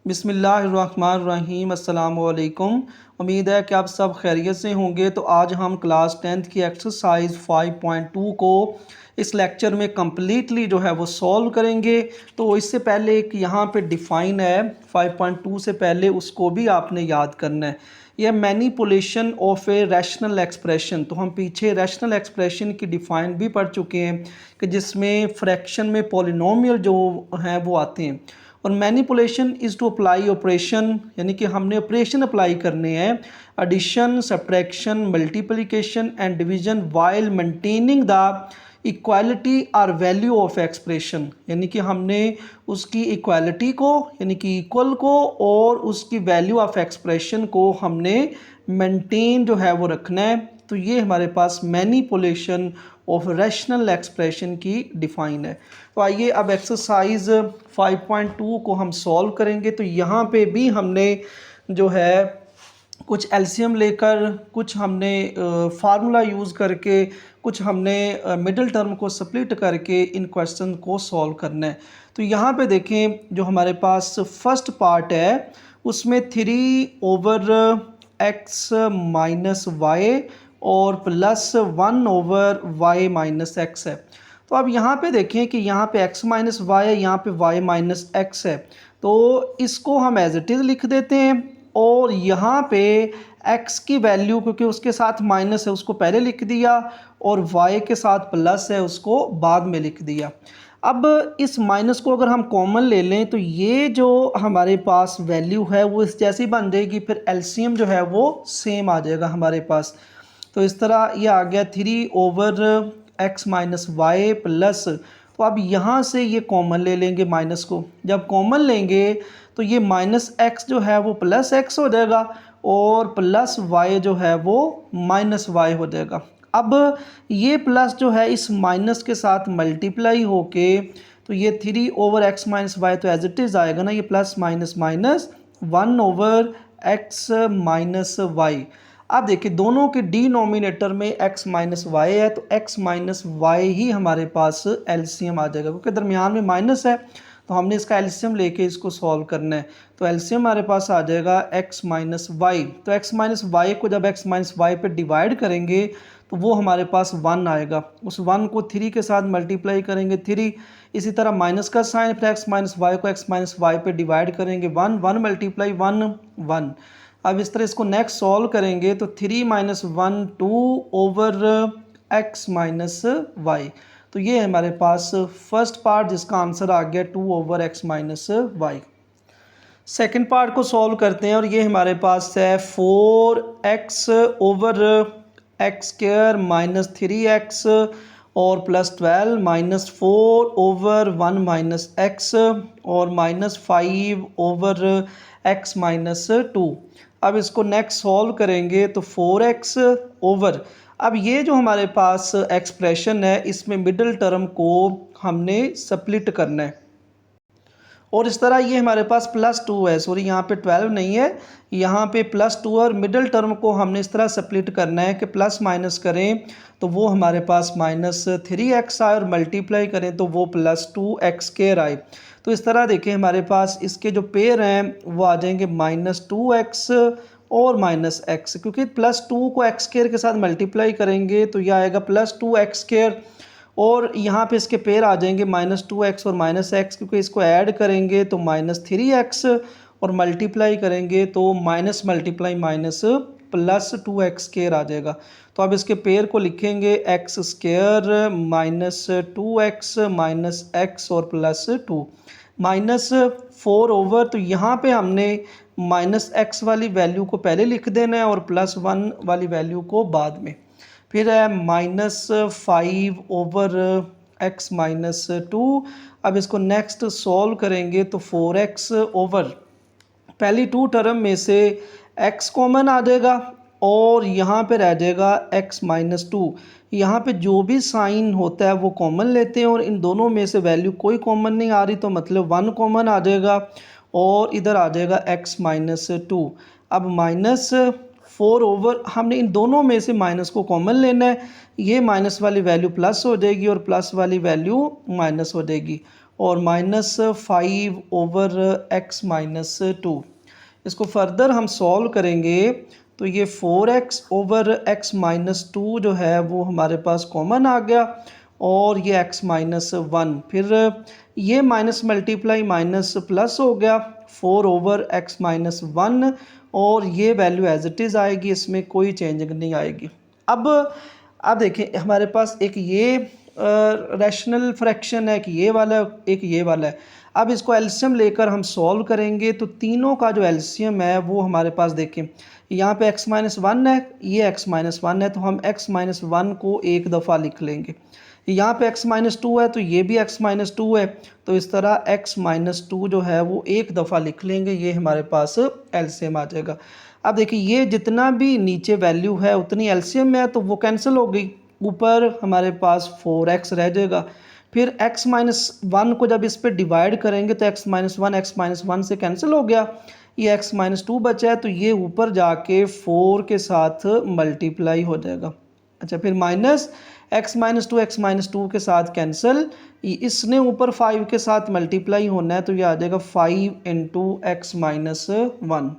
बिस्मिल्लाहिर्रहमानिर्रहीम अस्सलामुअलैकुम। उम्मीद है कि आप सब खैरियत से होंगे। तो आज हम क्लास 10th की एक्सरसाइज 5.2 को इस लेक्चर में कम्प्लीटली जो है वो सॉल्व करेंगे। तो इससे पहले एक यहाँ पे डिफ़ाइन है 5.2 से पहले, उसको भी आपने याद करना है। यह manipulation of a rational expression. तो हम पीछे रैशनल एक्सप्रेशन की डिफ़ाइन भी पढ़ चुके हैं कि जिसमें फ्रैक्शन में पॉलिनोमियल जो हैं वो आते हैं। और manipulation is to apply operation, यानी कि हमने ऑपरेशन अप्लाई करने हैं, addition, subtraction, multiplication and division while maintaining the equality और वैल्यू ऑफ एक्सप्रेशन। यानी कि हमने उसकी इक्वालिटी को यानी कि इक्वल को और उसकी वैल्यू ऑफ एक्सप्रेशन को हमने मेंटेन जो है वो रखना है। तो ये हमारे पास मैनिपुलेशन ऑफ रैशनल एक्सप्रेशन की डिफ़ाइन है। तो आइए अब एक्सरसाइज 5.2 को हम सॉल्व करेंगे। तो यहाँ पे भी हमने जो है कुछ एलसीएम लेकर, कुछ हमने फार्मूला यूज़ करके, कुछ हमने मिडिल टर्म को स्प्लिट करके इन क्वेश्चन को सॉल्व करना है। तो यहाँ पे देखें, जो हमारे पास फर्स्ट पार्ट है उसमें 3/x माइनस वाई और प्लस 1/y माइनस एक्स है। तो अब यहाँ पे देखें कि यहाँ पे x माइनस वाई है, यहाँ पे y माइनस एक्स है। तो इसको हम एज इट इज़ लिख देते हैं और यहाँ पे x की वैल्यू, क्योंकि उसके साथ माइनस है, उसको पहले लिख दिया और y के साथ प्लस है, उसको बाद में लिख दिया। अब इस माइनस को अगर हम कॉमन ले लें तो ये जो हमारे पास वैल्यू है वो इस जैसी बन जाएगी, फिर एलसीएम जो है वो सेम आ जाएगा हमारे पास। तो इस तरह ये आ गया 3/x माइनस वाई प्लस। तो अब यहाँ से ये कॉमन ले लेंगे माइनस को। जब कॉमन लेंगे तो ये माइनस एक्स जो है वो प्लस एक्स हो जाएगा और प्लस वाई जो है वो माइनस वाई हो जाएगा। अब ये प्लस जो है इस माइनस के साथ मल्टीप्लाई होके तो ये 3/x माइनस वाई तो एज इट इज़ आएगा ना, ये plus minus minus 1/x minus y. अब देखिए दोनों के डिनोमिनेटर में x माइनस वाई है, तो x माइनस वाई ही हमारे पास एलसीएम आ जाएगा, क्योंकि दरमियान में माइनस है तो हमने इसका एलसीएम लेके इसको सॉल्व करना है। तो एलसीएम हमारे पास आ जाएगा x माइनस वाई। तो x माइनस वाई को जब x माइनस वाई पे डिवाइड करेंगे तो वो हमारे पास 1 आएगा। उस 1 को 3 के साथ मल्टीप्लाई करेंगे 3, इसी तरह माइनस का साइन, फिर x माइनस वाई को x माइनस वाई पे डिवाइड करेंगे 1, 1 मल्टीप्लाई 1 1। अब इस तरह इसको नेक्स्ट सॉल्व करेंगे तो 3 माइनस 1 2/x माइनस वाई। तो ये हमारे पास फर्स्ट पार्ट जिसका आंसर आ गया 2/x minus y. Second part को सॉल्व करते हैं और ये हमारे पास है 4x/x² माइनस 3x और प्लस 12 माइनस 4/1 माइनस x और माइनस 5/x माइनस 2। अब इसको नेक्स्ट सॉल्व करेंगे तो 4x ओवर, अब ये जो हमारे पास एक्सप्रेशन है इसमें मिडिल टर्म को हमने स्प्लिट करना है और इस तरह ये हमारे पास प्लस 2 है, सॉरी यहाँ पे 12 नहीं है, यहाँ पे प्लस 2 और मिडिल टर्म को हमने इस तरह स्प्लिट करना है कि प्लस माइनस करें तो वो हमारे पास माइनस 3x आए और मल्टीप्लाई करें तो वो प्लस 2x² आए। तो इस तरह देखें हमारे पास इसके जो पेयर हैं वो आ जाएंगे माइनस 2x और माइनस x, क्योंकि प्लस 2 को x² के साथ मल्टीप्लाई करेंगे तो यह आएगा प्लस 2x²। और यहाँ पे इसके पेयर आ जाएंगे माइनस 2x और माइनस x, क्योंकि इसको ऐड करेंगे तो माइनस 3x और मल्टीप्लाई करेंगे तो minus multiply minus plus 2x² आ जाएगा। तो अब इसके पेयर को लिखेंगे x² minus 2x minus x और प्लस 2 माइनस 4 ओवर। तो यहाँ पे हमने माइनस x वाली वैल्यू को पहले लिख देना है और प्लस 1 वाली वैल्यू को बाद में। फिर है माइनस 5/x माइनस 2। अब इसको नेक्स्ट सॉल्व करेंगे तो 4x ओवर, पहली 2 टर्म में से x कॉमन आ जाएगा और यहाँ पे रह जाएगा x माइनस 2। यहाँ पे जो भी साइन होता है वो कॉमन लेते हैं और इन दोनों में से वैल्यू कोई कॉमन नहीं आ रही तो मतलब 1 कॉमन आ जाएगा और इधर आ जाएगा x माइनस 2। अब माइनस 4 ओवर, हमने इन दोनों में से माइनस को कॉमन लेना है, ये माइनस वाली वैल्यू प्लस हो जाएगी और प्लस वाली वैल्यू माइनस हो जाएगी और -5/x-2। इसको फर्दर हम सॉल्व करेंगे तो ये 4x/x-2 जो है वो हमारे पास कॉमन आ गया और ये x-1, फिर ये माइनस मल्टीप्लाई माइनस प्लस हो गया 4/x-1 और ये वैल्यू एज इट इज़ आएगी, इसमें कोई चेंजिंग नहीं आएगी। अब देखिए हमारे पास एक ये रैशनल फ्रैक्शन है कि ये वाला, एक ये वाला है। अब इसको एलसीएम लेकर हम सॉल्व करेंगे तो तीनों का जो एलसीएम है वो हमारे पास देखें, यहाँ पे x-1 है, ये x-1 है, तो हम x-1 को एक दफ़ा लिख लेंगे। यहाँ पे x-2 है तो ये भी x-2 है, तो इस तरह x-2 जो है वो एक दफ़ा लिख लेंगे, ये हमारे पास एलसीएम आ जाएगा। अब देखिए ये जितना भी नीचे वैल्यू है उतनी एलसीएम में है तो वो कैंसिल हो गई, ऊपर हमारे पास 4x रह जाएगा। फिर x-1 को जब इस पे डिवाइड करेंगे तो x-1 से कैंसिल हो गया, ये x-2 बचा है तो ये ऊपर जाके 4 के साथ मल्टीप्लाई हो जाएगा। अच्छा, फिर माइनस x-2 के साथ कैंसिल, इसने ऊपर 5 के साथ मल्टीप्लाई होना है तो ये आ जाएगा 5 × x-1।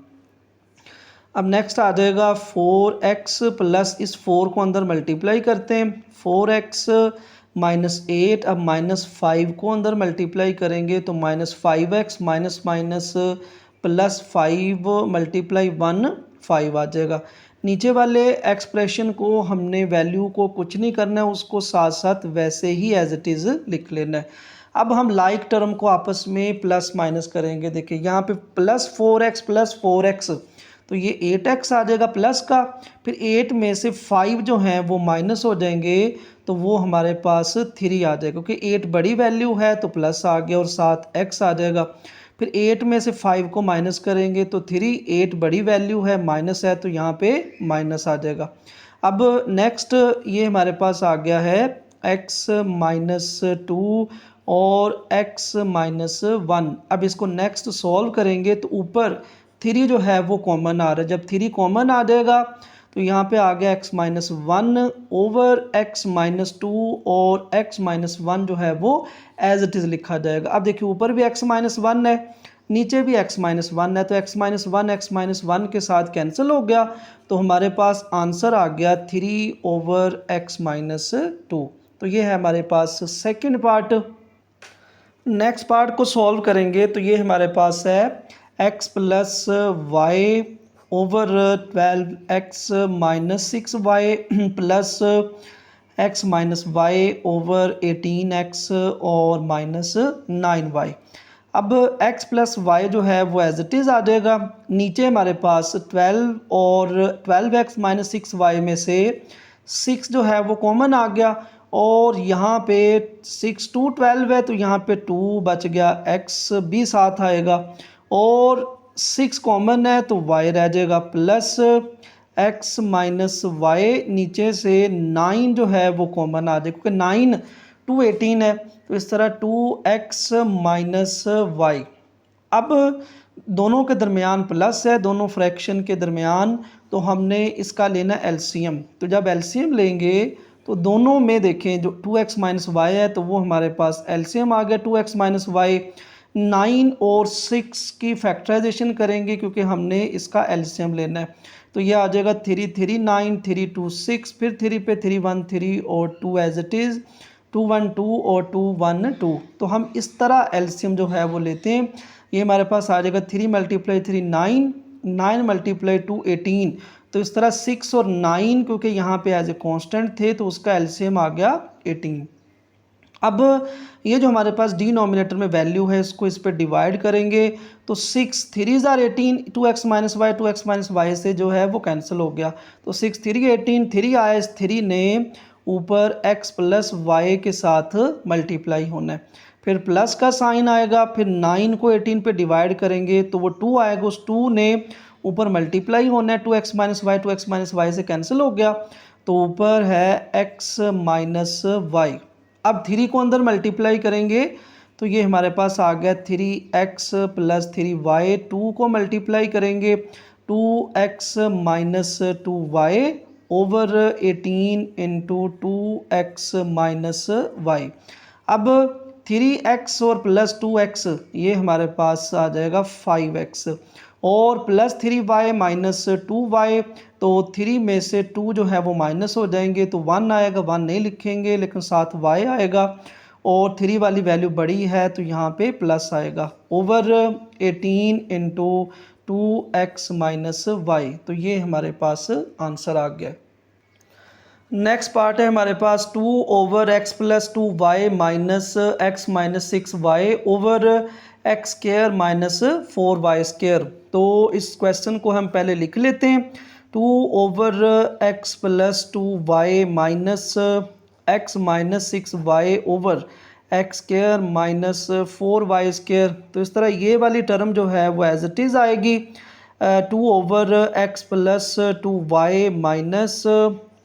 अब नेक्स्ट आ जाएगा 4x प्लस, इस 4 को अंदर मल्टीप्लाई करते हैं, 4x -8, अब -5 को अंदर मल्टीप्लाई करेंगे तो -5x माइनस माइनस प्लस 5 × 1 5 आ जाएगा। नीचे वाले एक्सप्रेशन को हमने वैल्यू को कुछ नहीं करना है, उसको साथ साथ वैसे ही एज इट इज़ लिख लेना है। अब हम लाइक टर्म को आपस में प्लस माइनस करेंगे। देखिए यहाँ पे +4x प्लस 4x तो ये 8x आ जाएगा प्लस का, फिर 8 में से 5 जो हैं वो माइनस हो जाएंगे तो वो हमारे पास 3 आ जाएगा, क्योंकि 8 बड़ी वैल्यू है तो प्लस आ गया और साथ x आ जाएगा। फिर 8 में से 5 को माइनस करेंगे तो 3, 8 बड़ी वैल्यू है, माइनस है तो यहाँ पे माइनस आ जाएगा। अब नेक्स्ट ये हमारे पास आ गया है x-2 और x-1। अब इसको नेक्स्ट सॉल्व करेंगे तो ऊपर 3 जो है वो कॉमन आ रहा है, जब 3 कॉमन आ जाएगा तो यहाँ पे आ गया x-1 ओवर x-2 और x-1 जो है वो एज इट इज़ लिखा जाएगा। अब देखिए ऊपर भी x-1 है, नीचे भी x-1 है, तो x-1 के साथ कैंसिल हो गया तो हमारे पास आंसर आ गया 3/x-2। तो ये है हमारे पास सेकंड पार्ट। नेक्स्ट पार्ट को सॉल्व करेंगे तो ये हमारे पास है x plus y over 12x-6y plus x minus y over 18x और -9y। अब x प्लस वाई जो है वो एज इट इज़ आ जाएगा। नीचे हमारे पास 12 और 12x माइनस 6y में से 6 जो है वो कॉमन आ गया और यहाँ पे 6 2 12 है तो यहाँ पे 2 बच गया, x भी साथ आएगा और 6 कॉमन है तो y रह जाएगा प्लस x माइनस वाई, नीचे से 9 जो है वो कॉमन आ जाएगा क्योंकि 9 2 18 है तो इस तरह 2x माइनस वाई। अब दोनों के दरमियान प्लस है, दोनों फ्रैक्शन के दरमियान, तो हमने इसका लेना एलसीएम। तो जब एलसीएम लेंगे तो दोनों में देखें जो 2x माइनस वाई है तो वो हमारे पास एलसीएम आ गया 2x माइनस वाई। 9 और 6 की फैक्टराइजेशन करेंगे क्योंकि हमने इसका एलसीएम लेना है, तो ये आ जाएगा 3 3 9 3 2 6, फिर 3 पे 3 1 3 और 2 एज इट इज़ 2 1 2 और 2 1 2। तो हम इस तरह एलसीएम जो है वो लेते हैं। ये हमारे पास आ जाएगा 3 × 3 9, 9 × 2 18। तो इस तरह 6 और 9 क्योंकि यहाँ पे एज ए कांस्टेंट थे तो उसका एलसीएम आ गया 18। अब ये जो हमारे पास डिनोमिनेटर में वैल्यू है इसको इस पर डिवाइड करेंगे तो 6 3 are 18, 2x minus y 2x minus y से जो है वो कैंसिल हो गया तो 6 3 18, 3 आया, इस 3 ने ऊपर x प्लस वाई के साथ मल्टीप्लाई होना है, फिर प्लस का साइन आएगा, फिर 9 को 18 पे डिवाइड करेंगे तो वो 2 आएगा, उस 2 ने ऊपर मल्टीप्लाई होना है, 2x minus y 2x minus y से कैंसिल हो गया तो ऊपर है x माइनस वाई। अब 3 को अंदर मल्टीप्लाई करेंगे तो ये हमारे पास आ गया 3x प्लस 3y, 2 को मल्टीप्लाई करेंगे 2x minus 2y over 18 into 2x minus y. अब 3x और प्लस 2x ये हमारे पास आ जाएगा 5x, और प्लस 3y माइनस 2y, तो 3 में से 2 जो है वो माइनस हो जाएंगे तो 1 आएगा, 1 नहीं लिखेंगे लेकिन साथ y आएगा, और 3 वाली वैल्यू बड़ी है तो यहाँ पे प्लस आएगा over 18 into 2x minus y. तो ये हमारे पास आंसर आ गया। नेक्स्ट पार्ट है हमारे पास 2 over x plus 2y minus x minus 6y over x square minus 4y square. तो इस क्वेश्चन को हम पहले लिख लेते हैं। 2 over x plus 2y minus x minus 6y over x square minus 4y square. तो इस तरह ये वाली टर्म जो है वो एज इट इज़ आएगी। 2 over x plus 2y minus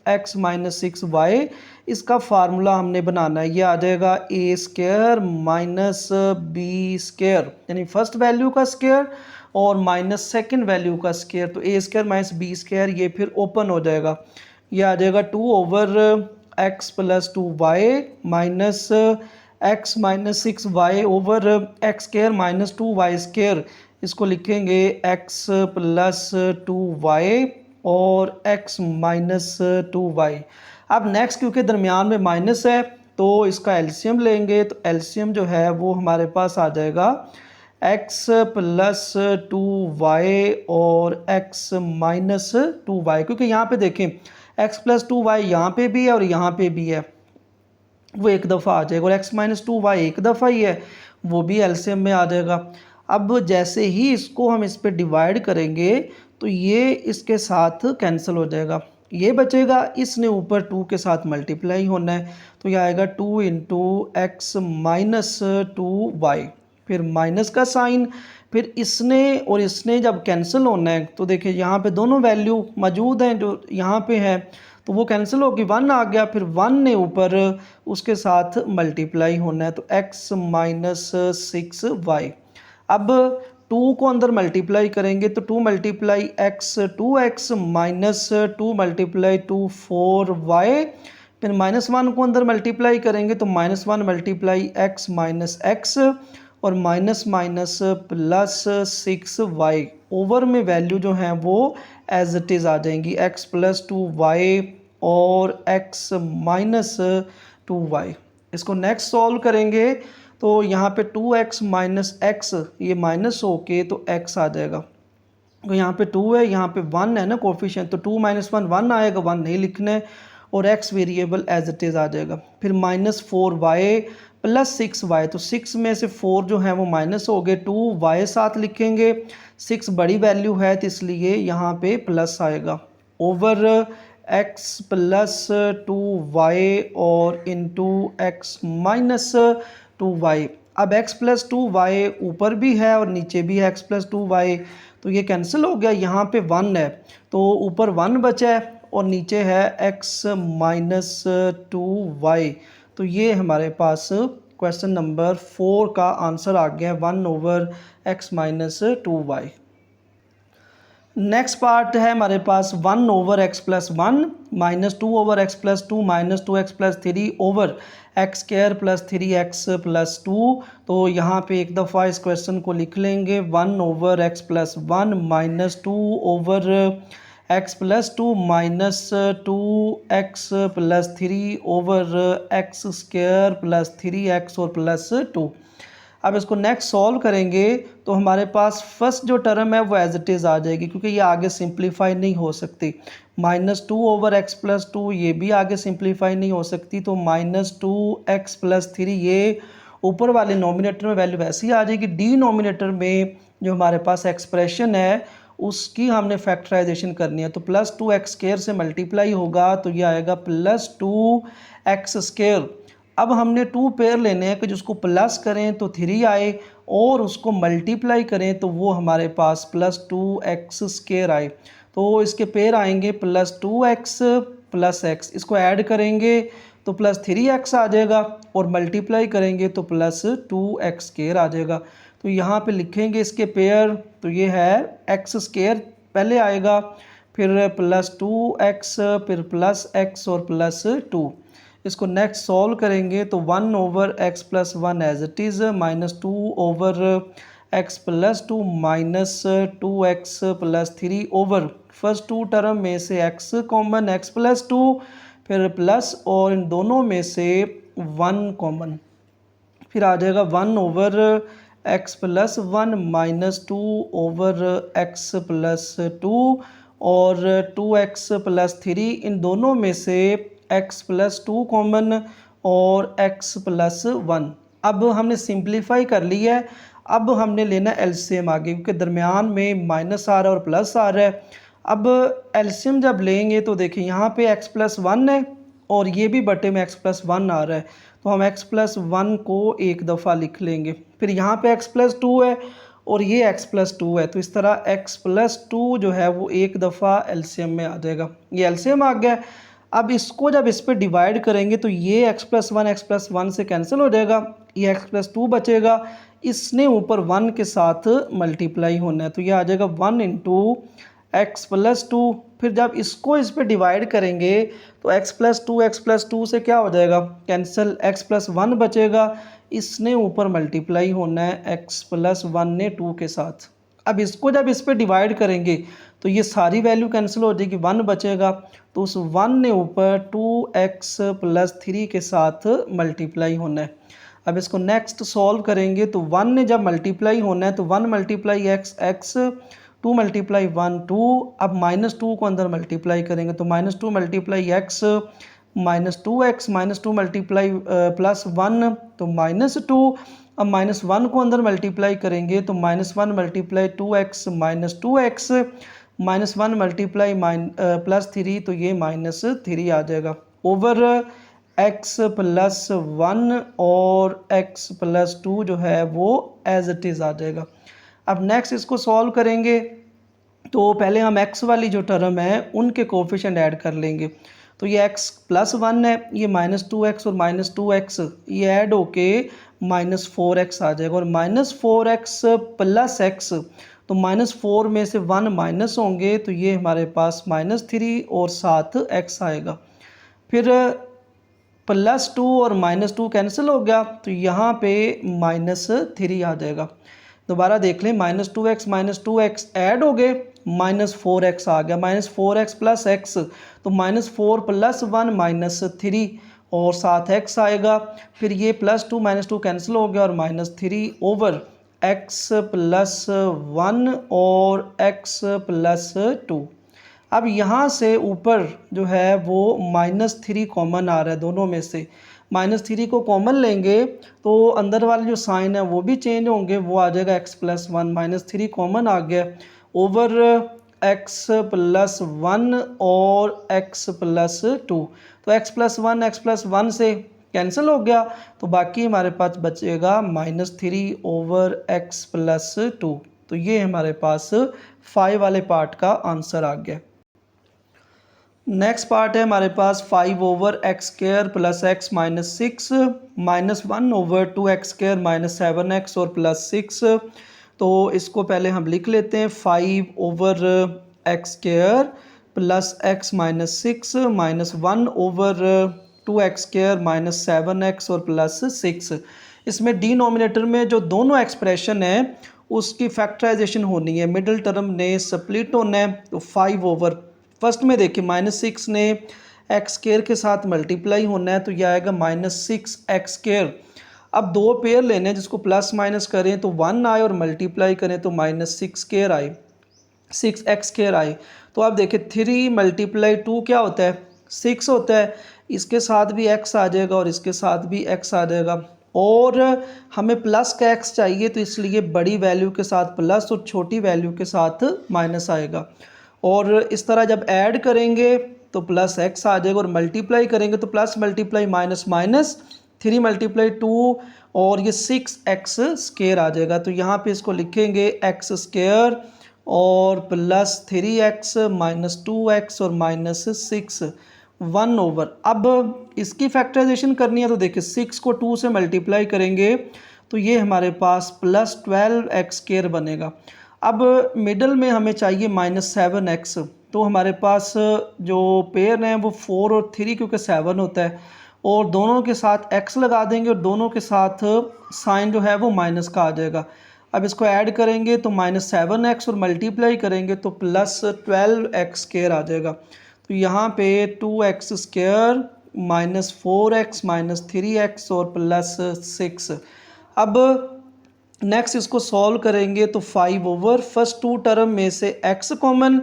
x minus 6y, इसका फार्मूला हमने बनाना है, ये आ जाएगा ए स्क्वायर माइनस बी स्क्वायर, यानी फर्स्ट वैल्यू का स्क्वायर और माइनस सेकेंड वैल्यू का स्क्वायर। तो ए स्क्वायर माइनस बी स्क्वायर ये फिर ओपन हो जाएगा, ये आ जाएगा 2 over x plus 2y minus x minus 6y over x square minus 2y square. इसको लिखेंगे x प्लस 2y और x माइनस 2y। अब नेक्स्ट क्योंकि दरमियान में माइनस है तो इसका एलसीएम लेंगे, तो एलसीएम जो है वो हमारे पास आ जाएगा x प्लस 2y और x माइनस 2y, क्योंकि यहाँ पे देखें x प्लस 2y यहाँ पे भी है और यहाँ पे भी है, वो एक दफ़ा आ जाएगा, और x माइनस 2y एक दफ़ा ही है, वो भी एलसीएम में आ जाएगा। अब जैसे ही इसको हम इस पर डिवाइड करेंगे तो ये इसके साथ कैंसिल हो जाएगा, ये बचेगा, इसने ऊपर 2 के साथ मल्टीप्लाई होना है, तो ये आएगा 2 इंटू एक्स माइनस 2y, फिर माइनस का साइन, फिर इसने और इसने जब कैंसिल होना है तो देखिए यहाँ पे दोनों वैल्यू मौजूद हैं, जो यहाँ पे है तो वो कैंसिल होगी, 1 आ गया, फिर 1 ने ऊपर उसके साथ मल्टीप्लाई होना है, तो x माइनस 6y। अब 2 को अंदर मल्टीप्लाई करेंगे तो 2 multiply x 2x minus 2 multiply 2 4y, फिर माइनस 1 को अंदर मल्टीप्लाई करेंगे तो minus 1 multiply x minus x और minus minus plus 6y। Over में वैल्यू जो है वो एज इट इज़ आ जाएंगी, x प्लस 2y और x माइनस 2y। इसको नेक्स्ट सॉल्व करेंगे तो यहाँ पे 2x माइनस x ये माइनस होके तो x आ जाएगा, तो यहाँ पे 2 है, यहाँ पे 1 है ना कोफिशिएंट, तो 2 माइनस 1 1 आएगा, 1 नहीं लिखना है, और x variable as it is आ जाएगा। फिर माइनस 4y प्लस 6y, तो 6 में से 4 जो है वो माइनस हो गए, 2y साथ लिखेंगे, 6 बड़ी वैल्यू है तो इसलिए यहाँ पे प्लस आएगा, ओवर x प्लस 2y और इंटू x माइनस 2y। अब x प्लस 2y ऊपर भी है और नीचे भी है x प्लस 2y, तो ये कैंसिल हो गया, यहाँ पे 1 है तो ऊपर 1 बचा है और नीचे है x माइनस 2y। तो ये हमारे पास क्वेश्चन नंबर 4 का आंसर आ गया है, 1 over x minus 2y। Next part है हमारे पास 1 over x plus 1 minus 2 over x plus 2 minus 2x plus 3 over x square plus 3x plus 2। तो यहाँ पे एक दफ़ा इस क्वेश्चन को लिख लेंगे, 1 over x plus 1 minus 2 over x plus 2 minus 2x plus 3 over x square plus 3x और प्लस 2। अब इसको नेक्स्ट सॉल्व करेंगे तो हमारे पास फर्स्ट जो टर्म है वो एज इट इज़ आ जाएगी, क्योंकि ये आगे सिंप्लीफाई नहीं हो सकती। माइनस 2 ओवर एक्स प्लस 2 ये भी आगे सिंप्लीफाई नहीं हो सकती, तो माइनस 2x प्लस 3 ये ऊपर वाले नोमिनेटर में वैल्यू वैसी आ जाएगी। डिनोमिनेटर में जो हमारे पास एक्सप्रेशन है उसकी हमने फैक्टराइजेशन करनी है, तो प्लस 2x स्क्वायर से मल्टीप्लाई होगा तो ये आएगा प्लस 2x स्क्वायर। अब हमने 2 पेयर लेने हैं कि जिसको प्लस करें तो 3 आए और उसको मल्टीप्लाई करें तो वो हमारे पास प्लस 2x स्क्वायर आए। तो इसके पेयर आएंगे प्लस 2x प्लस x, इसको ऐड करेंगे तो प्लस 3x आ जाएगा और मल्टीप्लाई करेंगे तो प्लस 2x स्क्वायर आ जाएगा। तो यहाँ पे लिखेंगे इसके पेयर, तो ये है x स्क्वायर पहले आएगा, फिर प्लस 2x, फिर प्लस x और प्लस 2। इसको नेक्स्ट सॉल्व करेंगे तो 1/x+1 as it is -2/x+2 -2x+3 over first two term में से x कॉमन x+2 फिर प्लस और इन दोनों में से 1 कॉमन, फिर आ जाएगा 1/x+1 -2/x+2 और 2x+3 इन दोनों में से x+2 कॉमन और x+1। अब हमने सिंप्लीफाई कर लिया है। अब हमने लेना एलसीएम आगे, क्योंकि दरमियान में माइनस आ रहा है और प्लस आ रहा है। अब एलसीएम जब लेंगे तो देखिए यहाँ पे x+1 है और ये भी बटे में x+1 आ रहा है, तो हम x+1 को एक दफ़ा लिख लेंगे। फिर यहाँ पे x+2 है और ये x+2 है, तो इस तरह x+2 जो है वो एक दफ़ा एलसीएम में आ जाएगा। ये एलसीएम आ गया। अब इसको जब इस पर डिवाइड करेंगे तो ये x+1 से कैंसिल हो जाएगा, ये x+2 बचेगा, इसने ऊपर 1 के साथ मल्टीप्लाई होना है, तो ये आ जाएगा 1 × x+2। फिर जब इसको इस पर डिवाइड करेंगे तो x+2 से क्या हो जाएगा, कैंसिल, x+1 बचेगा, इसने ऊपर मल्टीप्लाई होना है x+1 ने 2 के साथ। अब इसको जब इस पर डिवाइड करेंगे तो ये सारी वैल्यू कैंसिल हो जाएगी, 1 बचेगा, तो उस 1 ने ऊपर 2x+3 के साथ मल्टीप्लाई होना है। अब इसको नेक्स्ट सॉल्व करेंगे तो 1 ने जब मल्टीप्लाई होना है तो 1 × x 2 × 1 2। अब -2 को अंदर मल्टीप्लाई करेंगे तो -2 × x -2x -2 मल्टीप्लाई +1 तो -2। अब -1 को अंदर मल्टीप्लाई करेंगे तो -1 × 2x -2x -1 मल्टीप्लाई +3 तो ये -3 आ जाएगा ओवर x+1 और x+2 जो है वो एज इट इज़ आ जाएगा। अब नेक्स्ट इसको सॉल्व करेंगे तो पहले हम x वाली जो टर्म है उनके कोफिशिएंट ऐड कर लेंगे। तो ये x+1 है, ये -2x और -2x ये ऐड होके -4x आ जाएगा, और -4x + x तो -4 में से 1 माइनस होंगे तो ये हमारे पास -3 और साथ x आएगा। फिर +2 और -2 कैंसिल हो गया तो यहाँ पे -3 आ जाएगा। दोबारा देख लें, -2x ऐड हो गए, -4x आ गया, -4x + x तो -4 + 1 -3 और साथ x आएगा। फिर ये +2 -2 कैंसिल हो गया और -3 ओवर x+1 और x+2। अब यहाँ से ऊपर जो है वो -3 कॉमन आ रहा है, दोनों में से -3 को कॉमन लेंगे तो अंदर वाले जो साइन है वो भी चेंज होंगे, वो आ जाएगा x+1, -3 कॉमन आ गया ओवर x+1 और x+2। तो x+1 से कैंसिल हो गया तो बाकी हमारे पास बचेगा -3 ओवर x+2। तो ये हमारे पास 5 वाले पार्ट का आंसर आ गया। नेक्स्ट पार्ट है हमारे पास 5/x² + x - 6 -1/2x² - 7x और +6। तो इसको पहले हम लिख लेते हैं, 5/x² + x - 6 -1/2x² - 7x और +6। इसमें डिनोमिनेटर में जो दोनों एक्सप्रेशन है उसकी फैक्टराइजेशन होनी है, मिडिल टर्म ने स्प्लिट होना है। तो 5 फर्स्ट में देखिए -6 ने x² के साथ मल्टीप्लाई होना है तो यह आएगा -6x²। अब दो पेयर लेने हैं, जिसको प्लस माइनस करें तो 1 आए और मल्टीप्लाई करें तो -6² आए, 6x² आए। तो आप देखिए 3 × 2 क्या होता है, 6 होता है, इसके साथ भी x आ जाएगा और इसके साथ भी x आ जाएगा, और हमें प्लस का x चाहिए तो इसलिए बड़ी वैल्यू के साथ प्लस और छोटी वैल्यू के साथ माइनस आएगा। और इस तरह जब ऐड करेंगे तो +x आ जाएगा और मल्टीप्लाई करेंगे तो प्लस मल्टीप्लाई माइनस माइनस 3 × 2 और ये 6x² आ जाएगा। तो यहाँ पे इसको लिखेंगे x² और +3x -2x और -6 1/। अब इसकी फैक्टराइजेशन करनी है तो देखिए 6 को 2 से मल्टीप्लाई करेंगे तो ये हमारे पास +12x² बनेगा। अब मिडल में हमें चाहिए -7x, तो हमारे पास जो पेयर हैं वो 4 और 3 क्योंकि 7 होता है, और दोनों के साथ x लगा देंगे और दोनों के साथ साइन जो है वो माइनस का आ जाएगा। अब इसको ऐड करेंगे तो -7x और मल्टीप्लाई करेंगे तो +12x² आ जाएगा। तो यहाँ पे 2x² -4x -3x और +6। अब नेक्स्ट इसको सॉल्व करेंगे तो 5 ओवर फर्स्ट टू टर्म में से x कॉमन,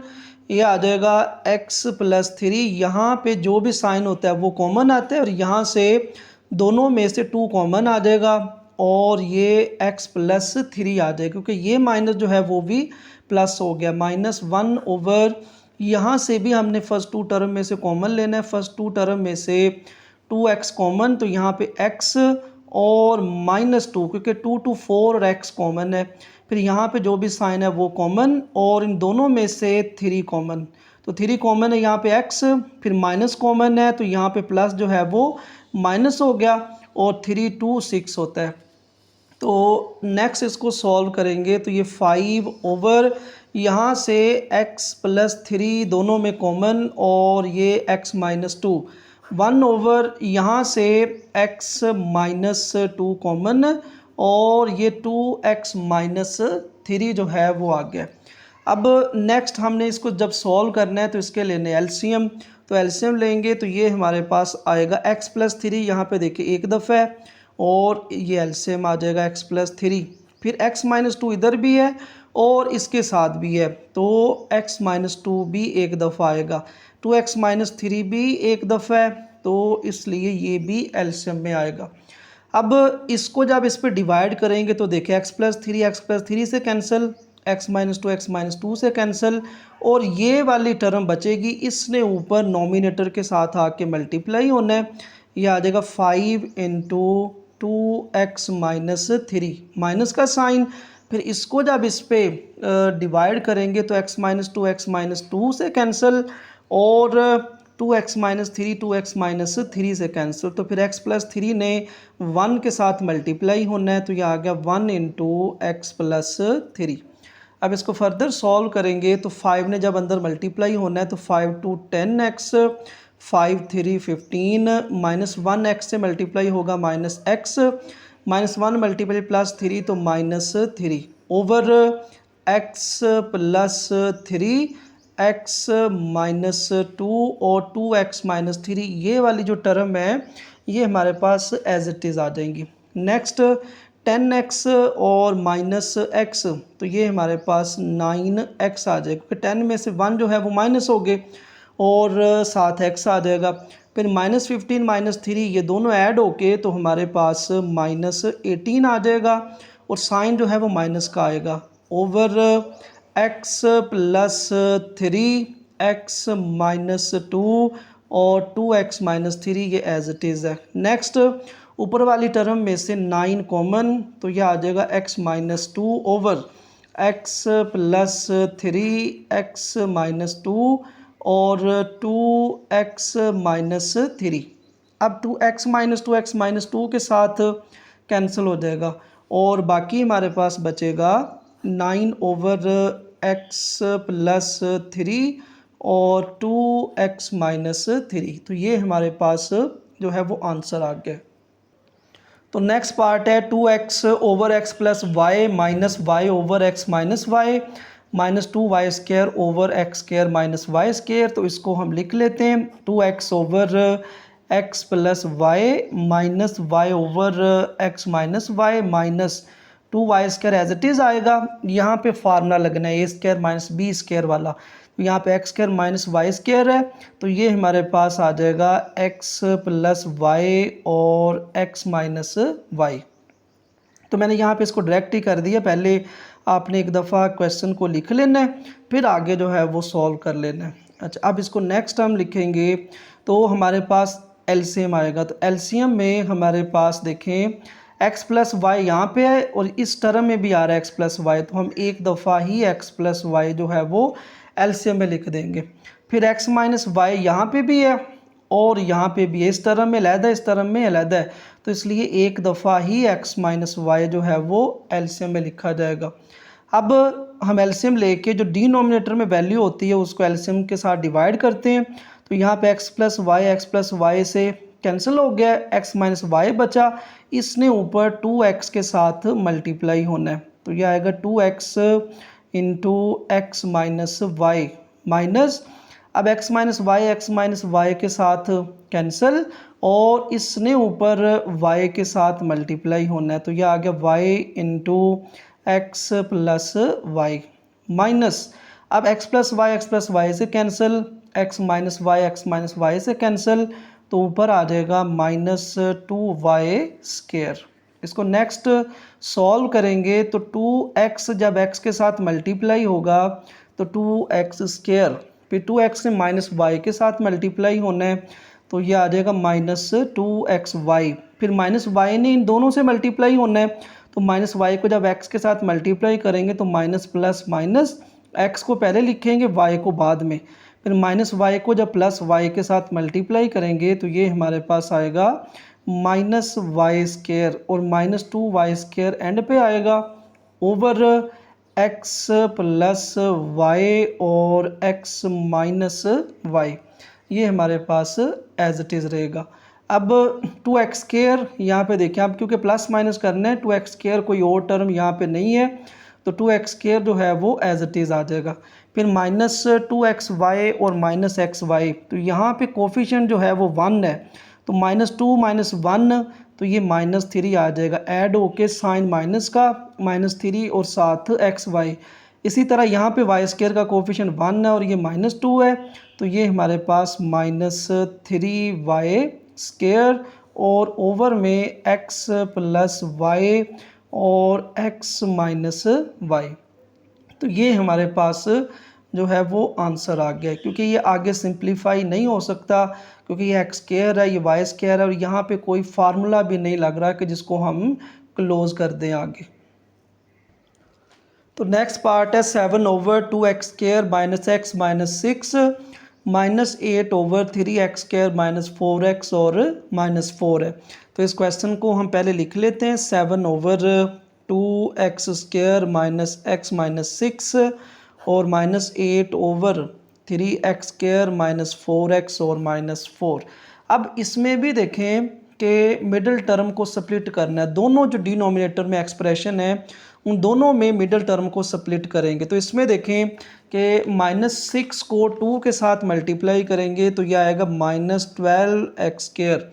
ये आ जाएगा x +3। यहाँ पे जो भी साइन होता है वो कॉमन आता है और यहाँ से दोनों में से 2 कॉमन आ जाएगा और ये x +3 आ जाएगा, क्योंकि ये माइनस जो है वो भी प्लस हो गया। -1 ओवर यहाँ से भी हमने फर्स्ट टू टर्म में से कॉमन लेना है, फर्स्ट टू टर्म में से 2x कॉमन, तो यहाँ पे x और -2, क्योंकि 2 to 4 और x कॉमन है। फिर यहाँ पे जो भी साइन है वो कॉमन और इन दोनों में से 3 कॉमन, तो 3 कॉमन है यहाँ पे x, फिर माइनस कॉमन है तो यहाँ पे प्लस जो है वो माइनस हो गया और 3 2 6 होता है। तो नेक्स्ट इसको सॉल्व करेंगे तो ये 5 ओवर यहाँ से x +3 दोनों में कॉमन और ये x -2, 1 ओवर यहाँ से x -2 कॉमन और ये 2x -3 जो है वो आ गया। अब नेक्स्ट हमने इसको जब सॉल्व करना है तो इसके लेने एलसीएम, तो एलसीएम लेंगे तो ये हमारे पास आएगा x +3, यहाँ पे देखिए एक दफ़ा है और ये एलसीएम आ जाएगा x +3। फिर x -2 इधर भी है और इसके साथ भी है तो x -2 भी एक दफ़ा आएगा, 2x -3 भी एक दफ़ा है तो इसलिए ये भी एलसीएम में आएगा। अब इसको जब इस पर डिवाइड करेंगे तो देखिए x +3 से कैंसिल, x -2 से कैंसिल और ये वाली टर्म बचेगी, इसने ऊपर नॉमिनेटर के साथ आके मल्टीप्लाई होना है। ये आ जाएगा 5 × 2x -3 माइनस का साइन, फिर इसको जब इस पे डिवाइड करेंगे तो x -2 से कैंसिल और 2x -3 से कैंसिल, तो फिर x +3 ने 1 के साथ मल्टीप्लाई होना है तो ये आ गया 1 × x +3। अब इसको फर्दर सॉल्व करेंगे तो 5 ने जब अंदर मल्टीप्लाई होना है तो 5 2 10x, 5 3 15 -1x से मल्टीप्लाई होगा -x, -1 मल्टीप्लाई +3 तो -3 ओवर x +3 x -2 और 2x -3, ये वाली जो टर्म है ये हमारे पास एज इट इज़ आ जाएंगी। नेक्स्ट 10x और -x, तो ये हमारे पास 9x आ जाएगा, क्योंकि 10 में से 1 जो है वो माइनस हो गए और साथ x आ जाएगा। फिर -15 -3 ये दोनों ऐड होके तो हमारे पास -18 आ जाएगा और साइन जो है वो माइनस का आएगा ओवर x +3 x -2 और 2x -3, ये एज इट इज़ है। नेक्स्ट ऊपर वाली टर्म में से 9 कॉमन, तो यह आ जाएगा x -2 ओवर x +3 x -2 और 2x -3। अब 2x -2 के साथ कैंसिल हो जाएगा और बाकी हमारे पास बचेगा 9 ओवर x +3 और 2x -3, तो ये हमारे पास जो है वो आंसर आ गया। तो नेक्स्ट पार्ट है 2x over x + y minus y over x minus y -2y² over x² - y², तो इसको हम लिख लेते हैं 2x over x + y minus y over x minus y -2y² as it is आएगा। यहाँ पे फार्मूला लगना है a² - b² वाला, तो यहाँ पे x² - y² है तो ये हमारे पास आ जाएगा x + y और x - y। तो मैंने यहाँ पे इसको डायरेक्ट ही कर दिया, पहले आपने एक दफ़ा क्वेश्चन को लिख लेना है फिर आगे जो है वो सॉल्व कर लेना है। अच्छा, अब इसको नेक्स्ट हम लिखेंगे तो हमारे पास एलसीएम आएगा, तो एलसीएम में हमारे पास देखें x + y यहाँ पे है और इस टर्म में भी आ रहा है x + y, तो हम एक दफ़ा ही x + y जो है वो एलसीएम में लिख देंगे। फिर x - y यहाँ पे भी है और यहाँ पे भी है, इस टर्म में अलहदा इस टर्म में अलहदा है, तो इसलिए एक दफ़ा ही x - y जो है वो एलसीएम में लिखा जाएगा। अब हम एलसीएम लेके जो डिनोमिनेटर में वैल्यू होती है उसको एलसीएम के साथ डिवाइड करते हैं, तो यहाँ पे x + y से कैंसिल हो गया, x माइनस वाई बचा, इसने ऊपर 2x के साथ मल्टीप्लाई होना है, तो ये आएगा 2x into x minus y minus, अब x माइनस वाई के साथ कैंसिल और इसने ऊपर y के साथ मल्टीप्लाई होना है, तो यह आ गया y into x plus y minus, अब x प्लस वाई से कैंसिल, x माइनस वाई से कैंसिल, तो ऊपर आ जाएगा -2y स्क्वायर। इसको नेक्स्ट सॉल्व करेंगे तो 2x जब x के साथ मल्टीप्लाई होगा तो 2x स्क्वायर, फिर 2x से माइनस वाई के साथ मल्टीप्लाई होना है, तो ये आ जाएगा -2xy, फिर माइनस वाई ने इन दोनों से मल्टीप्लाई होना है, तो माइनस वाई को जब x के साथ मल्टीप्लाई करेंगे तो माइनस प्लस माइनस, x को पहले लिखेंगे y को बाद में, फिर माइनस वाई को जब प्लस वाई के साथ मल्टीप्लाई करेंगे तो ये हमारे पास आएगा -y स्क्वायर और -2y स्क्वायर एंड पे आएगा ओवर x प्लस वाई और x माइनस वाई, ये हमारे पास एज इट इज़ रहेगा। अब 2x स्क्वायर यहाँ पे देखें, अब क्योंकि प्लस माइनस करना है, 2x स्क्वायर कोई और टर्म यहाँ पे नहीं है, तो 2x स्क्वायर जो है वो एज इट इज़ आ जाएगा, फिर -2xy और -xy, तो यहाँ पे कोफिशिएंट जो है वो 1 है, तो -2 -1 तो ये -3 आ जाएगा, ऐड होके साइन माइनस का -3 और साथ xy, इसी तरह यहाँ पे वाई स्क्वायर का कोफिशिएंट 1 है और ये -2 है, तो ये हमारे पास -3y स्क्वायर और ओवर में x प्लस वाई और x माइनस वाई, तो ये हमारे पास जो है वो आंसर आ गया, क्योंकि ये आगे सिंप्लीफाई नहीं हो सकता, क्योंकि ये x स्क्वायर है, ये वाई स्क्वायर है और यहाँ पे कोई फार्मूला भी नहीं लग रहा कि जिसको हम क्लोज कर दें आगे। तो नेक्स्ट पार्ट है 7/2x square minus x minus 6 -8/3x square minus 4x और -4 है। तो इस क्वेश्चन को हम पहले लिख लेते हैं, 7/2x square minus x minus 6 और -8/3x स्क्वायर माइनस 4x और -4। अब इसमें भी देखें कि मिडिल टर्म को स्प्लिट करना है, दोनों जो डिनोमिनेटर में एक्सप्रेशन है उन दोनों में मिडिल टर्म को स्प्लिट करेंगे, तो इसमें देखें कि -6 को 2 के साथ मल्टीप्लाई करेंगे तो यह आएगा -12x स्क्वायर।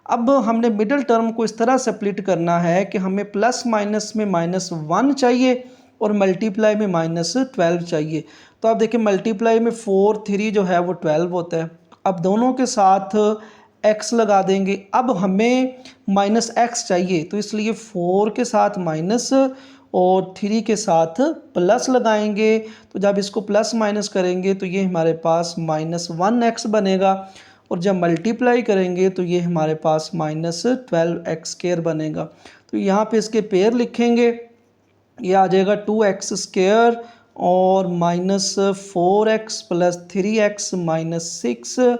अब हमने मिडिल टर्म को इस तरह स्प्लिट करना है कि हमें प्लस माइनस में -1 चाहिए और मल्टीप्लाई में -12 चाहिए, तो आप देखिए मल्टीप्लाई में 4 3 जो है वो 12 होता है, अब दोनों के साथ x लगा देंगे, अब हमें -x चाहिए तो इसलिए 4 के साथ माइनस और 3 के साथ प्लस लगाएंगे, तो जब इसको प्लस माइनस करेंगे तो ये हमारे पास -1x बनेगा और जब मल्टीप्लाई करेंगे तो ये हमारे पास -12x स्क्वायर बनेगा। तो यहाँ पे इसके पेयर लिखेंगे, ये आ जाएगा 2x स्क्वायर और -4x plus 3x minus 6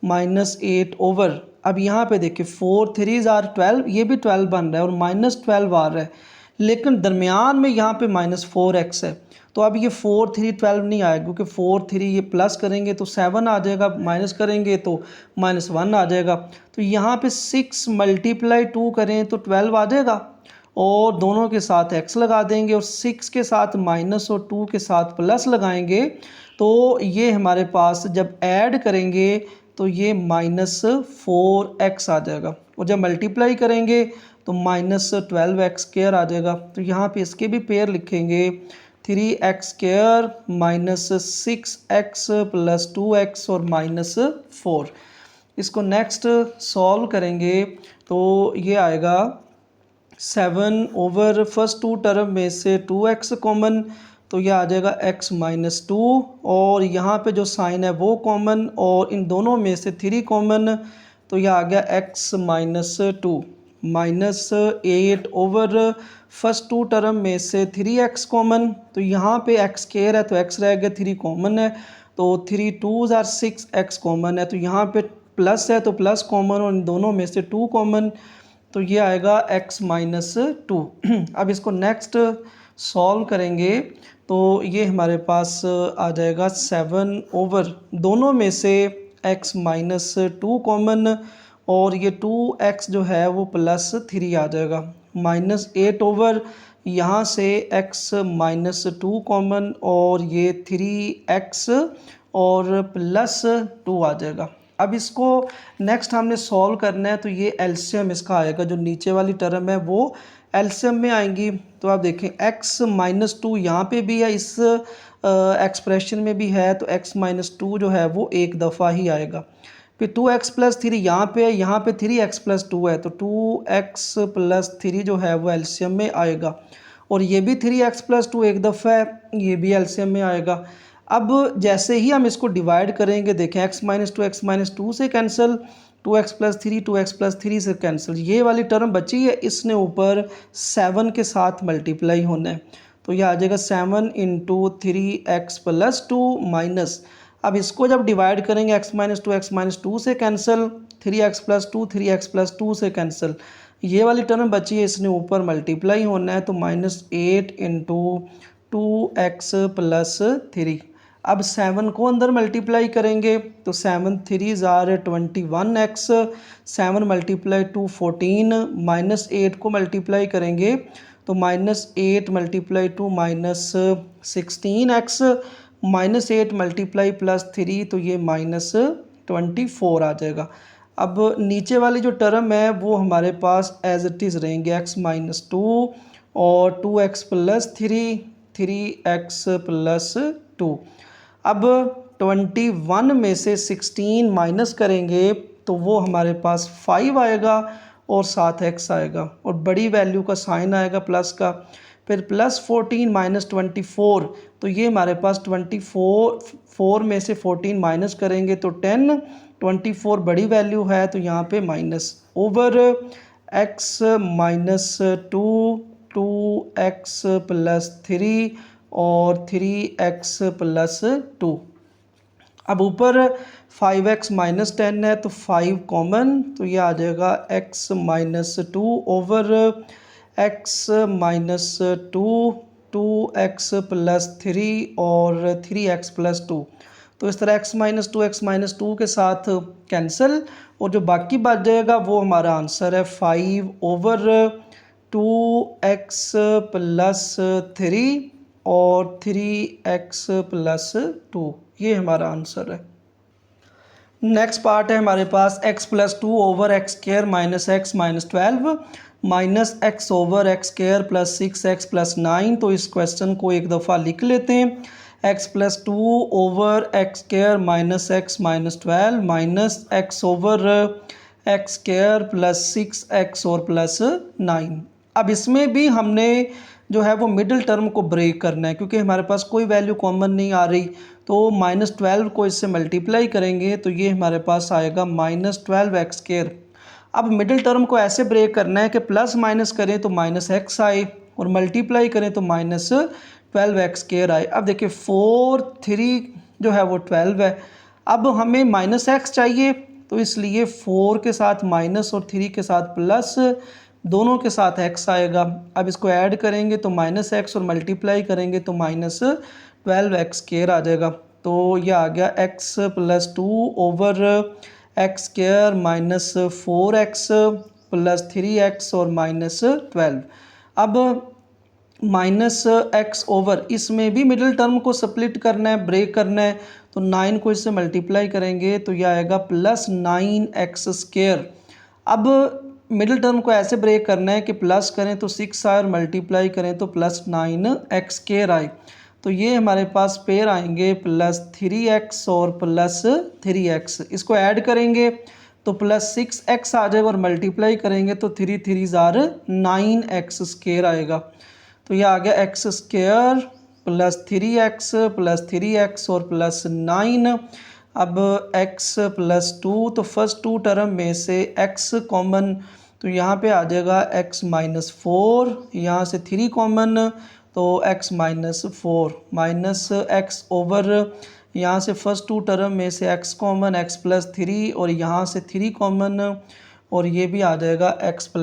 -8 over, अब यहाँ पे देखिए 4 3 आर 12, ये भी 12 बन रहा है और -12 आ रहा है, लेकिन दरमियान में यहाँ पे -4x है, तो अब ये 4 3 12 नहीं आएगा, क्योंकि 4 3 ये प्लस करेंगे तो 7 आ जाएगा, माइनस करेंगे तो -1 आ जाएगा, तो यहाँ पे 6 × 2 करें तो 12 आ जाएगा और दोनों के साथ x लगा देंगे और 6 के साथ माइनस और 2 के साथ प्लस लगाएंगे, तो ये हमारे पास जब ऐड करेंगे तो ये -4x आ जाएगा और जब मल्टीप्लाई करेंगे तो -12x स्क्वायर आ जाएगा, तो यहाँ पे इसके भी पेयर लिखेंगे, 3x square -6x plus 2x और -4। इसको नेक्स्ट सॉल्व करेंगे तो ये आएगा 7 ओवर फर्स्ट 2 टर्म में से 2x कॉमन, तो यह आ जाएगा x माइनस 2 और यहाँ पे जो साइन है वो कॉमन और इन दोनों में से 3 कॉमन, तो यह आ गया x minus 2 -8 over first 2 term में से 3x कॉमन, तो यहाँ पे x स्क्वायर है तो x रह गया, 3 कॉमन है तो 3 2 आर 6, x कॉमन है तो यहाँ पे प्लस है तो प्लस कॉमन और इन दोनों में से 2 कॉमन, तो ये आएगा x माइनस 2। अब इसको नेक्स्ट सॉल्व करेंगे तो ये हमारे पास आ जाएगा 7 ओवर दोनों में से x माइनस 2 कॉमन और ये 2x जो है वो +3 आ जाएगा। -8 ओवर यहाँ से x -2 कॉमन और ये 3x और +2 आ जाएगा। अब इसको नेक्स्ट हमने सॉल्व करना है, तो ये एलसीएम इसका आएगा, जो नीचे वाली टर्म है वो एलसीएम में आएंगी। तो आप देखें x -2 यहाँ पे भी है, इस एक्सप्रेशन में भी है, तो x -2 जो है वो एक दफ़ा ही आएगा। फिर 2x + 3 यहाँ पे है, यहाँ पे 3x + 2 है, तो 2x + 3 जो है वो एलसीएम में आएगा। और ये भी 3x + 2 एक दफ़ा है, ये भी एलसीएम में आएगा। अब जैसे ही हम इसको डिवाइड करेंगे, देखें x - 2 से कैंसिल, 2x + 3 2x + 3 से कैंसिल, ये वाली टर्म बची है, इसने ऊपर 7 के साथ मल्टीप्लाई होना है। तो ये आ जाएगा 7 × 3x + 2 माइनस, अब इसको जब डिवाइड करेंगे x - 2 से कैंसिल, 3x + 2 3x + 2 से कैंसिल, ये वाली टर्म बची है, इसने ऊपर मल्टीप्लाई होना है, तो -8 × 2x + 3। अब 7 को अंदर मल्टीप्लाई करेंगे, तो 7 3s are 21x, 7 × 2 14, -8 को मल्टीप्लाई करेंगे तो -8 × 2 -16x, -8 × +3 तो ये -24 आ जाएगा। अब नीचे वाली जो टर्म है वो हमारे पास एज इट इज़ रहेंगे, x - 2 और 2x + 3 3x + 2। अब 21 में से 16 माइनस करेंगे तो वो हमारे पास 5 आएगा और साथ x आएगा और बड़ी वैल्यू का साइन आएगा प्लस का। फिर +14 - 24, तो ये हमारे पास 4 में से 14 माइनस करेंगे तो 10, 24 बड़ी वैल्यू है तो यहाँ पे माइनस ओवर x - 2 2x + 3 और 3x + 2। अब ऊपर 5x - 10 है तो 5 कॉमन, तो ये आ जाएगा x - 2 ओवर x - 2 2x + 3 और 3x + 2। तो इस तरह x - 2 x - 2 के साथ कैंसिल और जो बाकी बच जाएगा वो हमारा आंसर है 5 ओवर 2x + 3 और 3x + 2, ये हमारा आंसर है। नेक्स्ट पार्ट है हमारे पास x + 2 over x² - x - 12 minus x over x² + 6x + 9। तो इस क्वेश्चन को एक दफ़ा लिख लेते हैं, x + 2 over x² - x - 12 minus x over x² + 6x और +9। अब इसमें भी हमने जो है वो मिडिल टर्म को ब्रेक करना है, क्योंकि हमारे पास कोई वैल्यू कॉमन नहीं आ रही, तो -12 को इससे मल्टीप्लाई करेंगे तो ये हमारे पास आएगा -12x²। अब मिडिल टर्म को ऐसे ब्रेक करना है कि प्लस माइनस करें तो -x आए और मल्टीप्लाई करें तो -12x² आए। अब देखिए 4 3 जो है वो 12 है, अब हमें -x चाहिए, तो इसलिए 4 के साथ माइनस और 3 के साथ प्लस, दोनों के साथ x आएगा। अब इसको ऐड करेंगे तो -x और मल्टीप्लाई करेंगे तो -12x² आ जाएगा। तो यह आ गया x + 2 over x² - 4x + 3x और -12। अब -x ओवर, इसमें भी मिडिल टर्म को स्प्लिट करना है, ब्रेक करना है, तो 9 को इससे मल्टीप्लाई करेंगे तो यह आएगा +9x²। अब मिडिल टर्म को ऐसे ब्रेक करना है कि प्लस करें तो 6 आए और मल्टीप्लाई करें तो +9x² आए। तो ये हमारे पास पेयर आएंगे +3x और +3x। इसको ऐड करेंगे तो +6x आ जाएगा और मल्टीप्लाई करेंगे तो 3 3s are 9x² आएगा। तो ये आ गया x² +3x +3x और +9। अब x + 2, तो फर्स्ट 2 टर्म में से x कॉमन, तो यहाँ पे आ जाएगा x - 4, यहाँ से 3 कॉमन तो x - 4 माइनस x ओवर, यहाँ से फर्स्ट 2 टर्म में से x कॉमन x + 3 और यहाँ से 3 कॉमन और ये भी आ जाएगा x +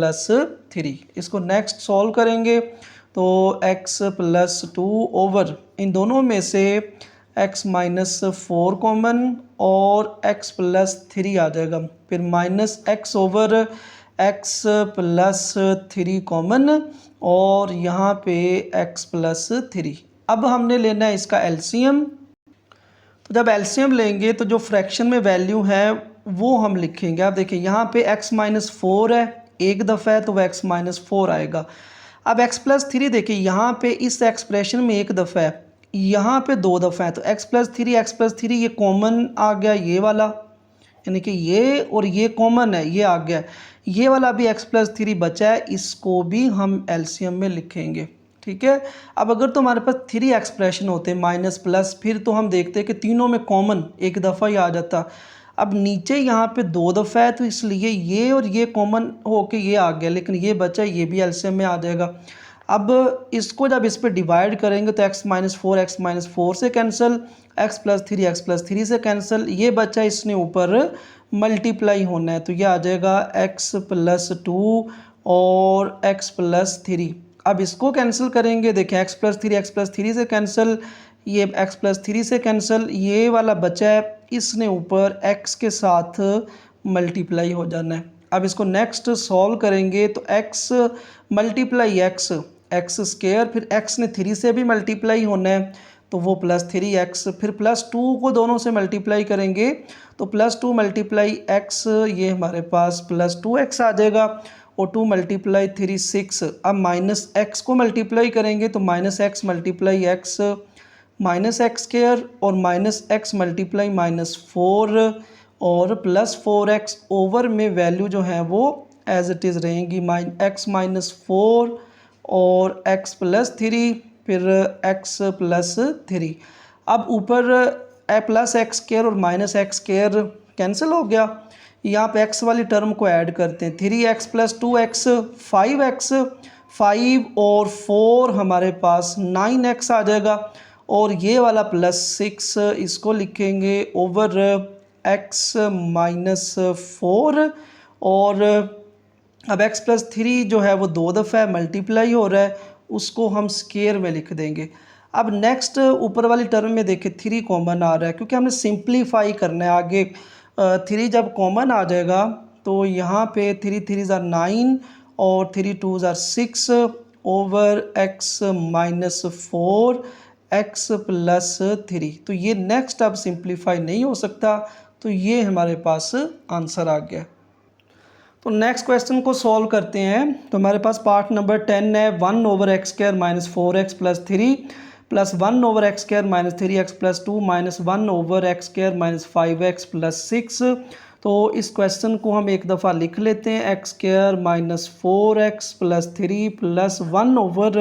3। इसको नेक्स्ट सॉल्व करेंगे तो x + 2 ओवर, इन दोनों में से एक्स माइनस 4 कॉमन और एक्स प्लस 3 आ जाएगा, फिर minus x over x plus 3 common और यहाँ पे एक्स प्लस 3। अब हमने लेना है इसका एलसीएम। तो जब एलसीएम लेंगे तो जो फ्रैक्शन में वैल्यू है वो हम लिखेंगे। आप देखिए यहाँ पे x माइनस 4 है, एक दफ़ा है तो वह x माइनस 4 आएगा। अब x प्लस 3 देखिए यहाँ पे इस एक्सप्रेशन में एक दफ़ा है, यहाँ पे दो दफ़ा है, तो x प्लस 3 ये कॉमन आ गया, ये वाला यानी कि ये और ये कॉमन है, ये आ गया। ये वाला भी x प्लस 3 बचा है, इसको भी हम एलसीएम में लिखेंगे। ठीक है। अब अगर तो हमारे पास 3 एक्सप्रेशन होते माइनस प्लस, फिर तो हम देखते हैं कि तीनों में कॉमन एक दफ़ा ही आ जाता। अब नीचे यहाँ पे दो दफ़ा है तो इसलिए ये और ये कॉमन होके ये आ गया, लेकिन ये बचा, ये भी एलसीएम में आ जाएगा। अब इसको जब इस पे डिवाइड करेंगे तो x माइनस 4 से कैंसिल, x प्लस 3 से कैंसिल, ये बचा इसने ऊपर मल्टीप्लाई होना है तो ये आ जाएगा x प्लस 2 और x प्लस 3। अब इसको कैंसिल करेंगे, देखिए x प्लस 3 से कैंसिल, ये x प्लस 3 से कैंसिल, ये वाला बचा है, इसने ऊपर x के साथ मल्टीप्लाई हो जाना है। अब इसको नेक्स्ट सॉल्व करेंगे तो x मल्टीप्लाई एक्स स्क्वायर, फिर x ने 3 से भी मल्टीप्लाई होना है तो वो प्लस 3x, फिर प्लस 2 को दोनों से मल्टीप्लाई करेंगे तो प्लस 2 मल्टीप्लाई x, ये हमारे पास प्लस 2x आ जाएगा और 2 मल्टीप्लाई 3 6। अब माइनस x को मल्टीप्लाई करेंगे तो minus x multiply x minus x square और माइनस एक्स मल्टीप्लाई माइनस 4 और प्लस 4x ओवर में वैल्यू जो है वो एज इट इज़ रहेंगी, x माइनस 4 और x प्लस 3, फिर x प्लस 3। अब ऊपर प्लस एक्स स्क्वायर और माइनस एक्स स्क्वायर कैंसिल हो गया, यहाँ पे x वाली टर्म को ऐड करते हैं, 3x प्लस 2x 5x, 5 और 4 हमारे पास 9x आ जाएगा और ये वाला प्लस 6 इसको लिखेंगे ओवर x माइनस 4 और अब x प्लस 3 जो है वो दो दफ़ा है मल्टीप्लाई हो रहा है, उसको हम स्क्वायर में लिख देंगे। अब नेक्स्ट ऊपर वाली टर्म में देखिए 3 कॉमन आ रहा है क्योंकि हमने सिंप्लीफाई करना है आगे। 3 जब कॉमन आ जाएगा तो यहाँ पे 3 3 ज़ार 9 और 3 2 ज़ार 6 over x minus 4 x plus 3। तो ये नेक्स्ट अब सिंप्लीफाई नहीं हो सकता, तो ये हमारे पास आंसर आ गया। तो नेक्स्ट क्वेश्चन को सॉल्व करते हैं। तो हमारे पास पार्ट नंबर 10 है, 1 over x square minus 4x plus 3 plus 1 over x square minus 3x plus 2 minus 1 over x square minus 5x plus 6। तो इस क्वेश्चन को हम एक दफ़ा लिख लेते हैं, x square minus 4x plus 3 plus 1 over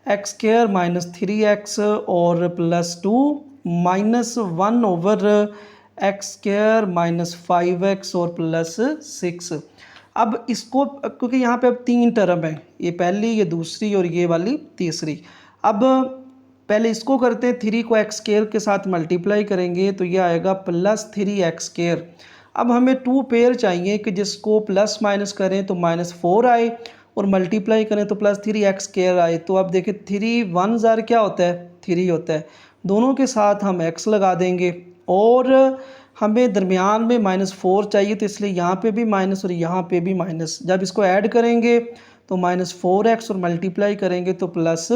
x square minus 3x और plus 2 minus 1 over x square minus 5x और प्लस 6। अब इसको क्योंकि यहाँ पे अब 3 टर्म है, ये पहली, ये दूसरी और ये वाली तीसरी। अब पहले इसको करते हैं, 3 को एक्स स्क्वायर के साथ मल्टीप्लाई करेंगे तो ये आएगा प्लस 3x स्क्वायर। अब हमें 2 पेयर चाहिए कि जिसको प्लस माइनस करें तो माइनस 4 आए और मल्टीप्लाई करें तो प्लस 3x स्क्वायर आए। तो अब देखिए 3 1 ज़ार क्या होता है, 3 होता है, दोनों के साथ हम x लगा देंगे और हमें दरमियान में माइनस 4 चाहिए तो इसलिए यहाँ पे भी माइनस और यहाँ पे भी माइनस। जब इसको ऐड करेंगे तो माइनस 4x और मल्टीप्लाई करेंगे तो प्लस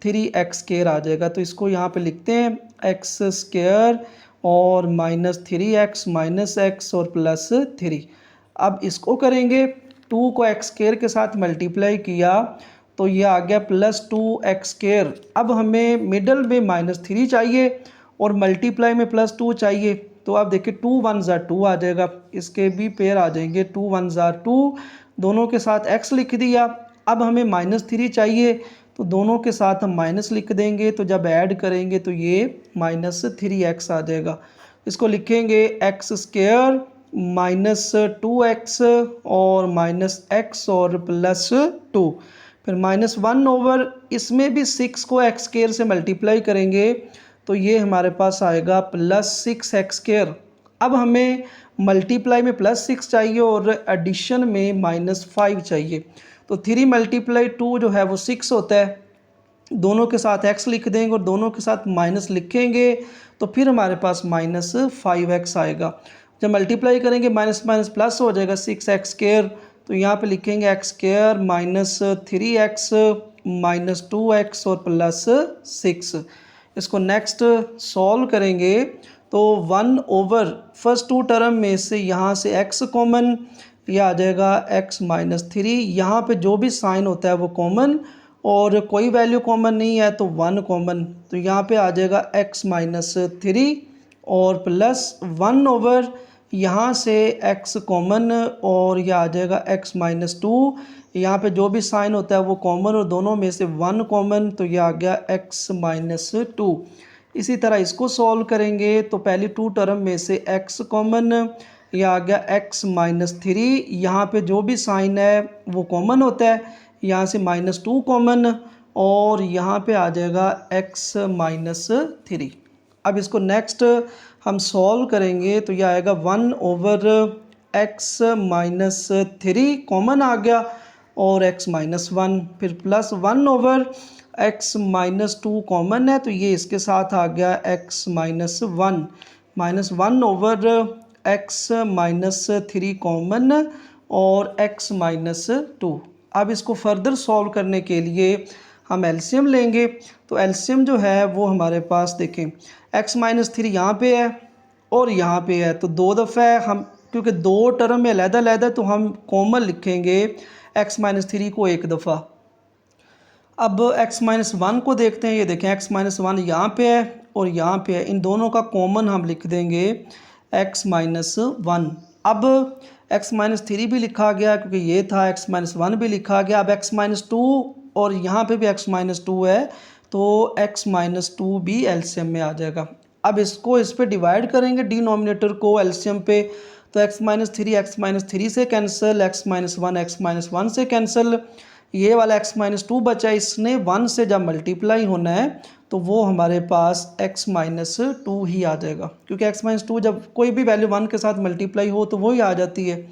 3x स्क्वायर आ जाएगा। तो इसको यहाँ पे लिखते हैं एक्स स्क्वायर और माइनस 3x माइनस x और प्लस 3। अब इसको करेंगे, 2 को एक्स स्क्वायर के साथ मल्टीप्लाई किया तो ये आ गया प्लस 2x स्क्वायर। अब हमें मिडल में माइनस 3 चाहिए और मल्टीप्लाई में प्लस 2 चाहिए, तो आप देखिए 2 1 ज़ार 2 आ जाएगा, इसके भी पेयर आ जाएंगे, 2 1 ज़ार 2, दोनों के साथ x लिख दिया। अब हमें माइनस 3 चाहिए तो दोनों के साथ हम माइनस लिख देंगे, तो जब ऐड करेंगे तो ये माइनस 3x आ जाएगा। इसको लिखेंगे एक्स स्क्वायर माइनस 2x और माइनस x और प्लस 2, फिर माइनस 1 ओवर, इसमें भी 6 को एक्स स्क्वायर से मल्टीप्लाई करेंगे तो ये हमारे पास आएगा प्लस 6x स्क्वायर। अब हमें मल्टीप्लाई में प्लस 6 चाहिए और एडिशन में माइनस 5 चाहिए, तो 3 मल्टीप्लाई 2 जो है वो 6 होता है दोनों के साथ x लिख देंगे और दोनों के साथ माइनस लिखेंगे तो फिर हमारे पास -5x आएगा। जब मल्टीप्लाई करेंगे माइनस माइनस प्लस हो जाएगा 6x²। तो यहाँ पे लिखेंगे x² -3x -2x और +6। इसको नेक्स्ट सॉल्व करेंगे तो 1/, फर्स्ट टू टर्म में से यहाँ से x कॉमन, यह आ जाएगा x -3। यहाँ पे जो भी साइन होता है वो कॉमन, और कोई वैल्यू कॉमन नहीं है तो 1 कॉमन। तो यहाँ पे आ जाएगा x -3 और +1/, यहाँ से x कॉमन और यह आ जाएगा x -2। यहाँ पे जो भी साइन होता है वो कॉमन और दोनों में से 1 कॉमन, तो यह आ गया x -2। इसी तरह इसको सॉल्व करेंगे तो पहली टू टर्म में से x कॉमन, यह आ गया x -3। यहाँ पे जो भी साइन है वो कॉमन होता है, यहाँ से -2 कॉमन और यहाँ पे आ जाएगा x -3। अब इसको नेक्स्ट हम सॉल्व करेंगे तो यह आएगा 1/x -3 कॉमन आ गया और x -1, फिर +1/x -2 कॉमन है तो ये इसके साथ आ गया x -1, -1/x -3 कॉमन और x -2। अब इसको फर्दर सॉल्व करने के लिए हम एलसीएम लेंगे। तो एलसीएम जो है वो हमारे पास देखें x -3 यहाँ पे है और यहाँ पे है, तो 2 दफ़ा है हम, क्योंकि 2 टर्म में अलग-अलग तो हम कॉमन लिखेंगे x -3 को एक दफ़ा। अब x -1 को देखते हैं, ये देखें x -1 यहाँ पे है और यहाँ पे है, इन दोनों का कॉमन हम लिख देंगे x -1। अब x -3 भी लिखा गया क्योंकि ये था, x -1 भी लिखा गया। अब x -2 और यहाँ पे भी x -2 है तो x -2 भी एलसीएम में आ जाएगा। अब इसको इस पे डिवाइड करेंगे डिनोमिनेटर को एलसीएम पे, तो x -3 से कैंसिल, x -1 से कैंसिल, ये वाला x -2 बचा, इसने 1 से जब मल्टीप्लाई होना है तो वो हमारे पास x -2 ही आ जाएगा, क्योंकि x -2 जब कोई भी वैल्यू 1 के साथ मल्टीप्लाई हो तो वो ही आ जाती है।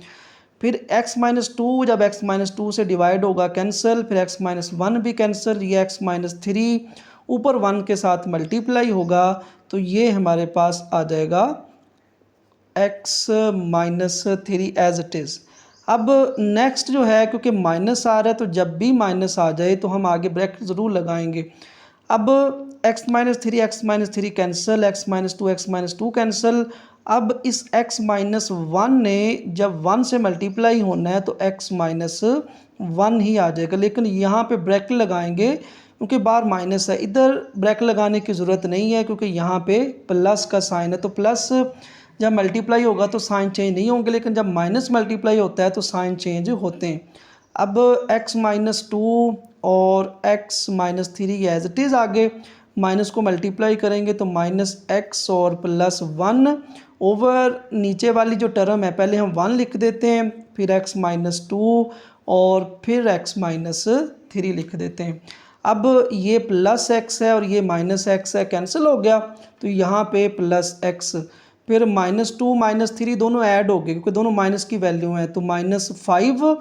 फिर x -2 जब x -2 से डिवाइड होगा कैंसिल, फिर x -1 भी कैंसिल, ये x -3 ऊपर 1 के साथ मल्टीप्लाई होगा तो ये हमारे पास आ जाएगा x -3 एज इट इज़। अब नेक्स्ट जो है, क्योंकि माइनस आ रहा है तो जब भी माइनस आ जाए तो हम आगे ब्रैकेट ज़रूर लगाएंगे। अब x -3 कैंसिल, x -2 कैंसिल। अब इस x -1 ने जब 1 से मल्टीप्लाई होना है तो x -1 ही आ जाएगा, लेकिन यहाँ पे ब्रैकेट लगाएंगे क्योंकि बाहर माइनस है, इधर ब्रैकेट लगाने की ज़रूरत नहीं है क्योंकि यहाँ पे प्लस का साइन है। तो प्लस जब मल्टीप्लाई होगा तो साइन चेंज नहीं होंगे, लेकिन जब माइनस मल्टीप्लाई होता है तो साइन चेंज होते हैं। अब x -2 और x -3 एज इट इज़ आगे माइनस को मल्टीप्लाई करेंगे तो -x और +1 ओवर नीचे वाली जो टर्म है पहले हम 1 लिख देते हैं, फिर x -2 और फिर x -3 लिख देते हैं। अब ये +x है और ये -x है, कैंसिल हो गया तो यहाँ पे +x, फिर -2 -3 दोनों ऐड हो गए क्योंकि दोनों माइनस की वैल्यू हैं, तो -5